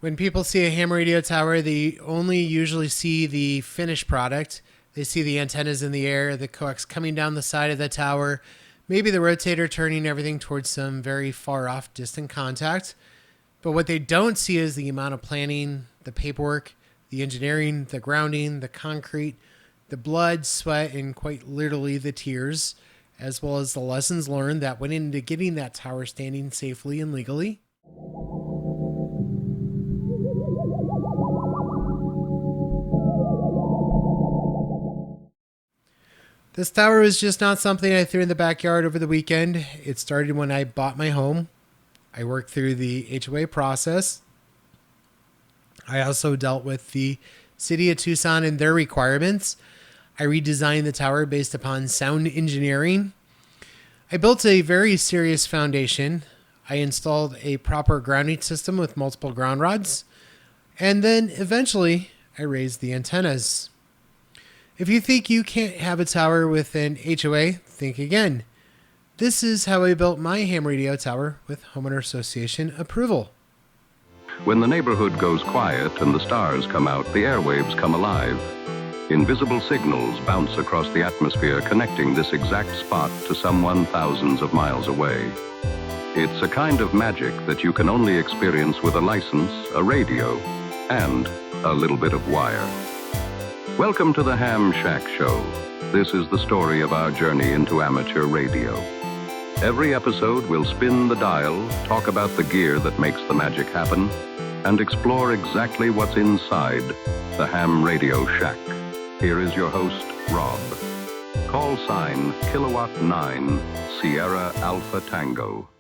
When people see a ham radio tower, they only usually see the finished product. They see the antennas in the air, the coax coming down the side of the tower, maybe the rotator turning everything towards some very far off distant contact. But what they don't see is the amount of planning, the paperwork, the engineering, the grounding, the concrete, the blood, sweat, and quite literally the tears, as well as the lessons learned that went into getting that tower standing safely and legally. This tower was just not something I threw in the backyard over the weekend. It started when I bought my home. I worked through the HOA process. I also dealt with the city of Tucson and their requirements. I redesigned the tower based upon sound engineering. I built a very serious foundation. I installed a proper grounding system with multiple ground rods. And then eventually I raised the antennas. If you think you can't have a tower with an HOA, think again. This is how I built my ham radio tower with homeowner association approval. When the neighborhood goes quiet and the stars come out, the airwaves come alive. Invisible signals bounce across the atmosphere, connecting this exact spot to someone thousands of miles away. It's a kind of magic that you can only experience with a license, a radio, and a little bit of wire. Welcome to the Ham Shack Show. This is the story of our journey into amateur radio. Every episode we'll spin the dial, talk about the gear that makes the magic happen, and explore exactly what's inside the Ham Radio Shack. Here is your host, Rob. Call sign Kilowatt 9 Sierra Alpha Tango.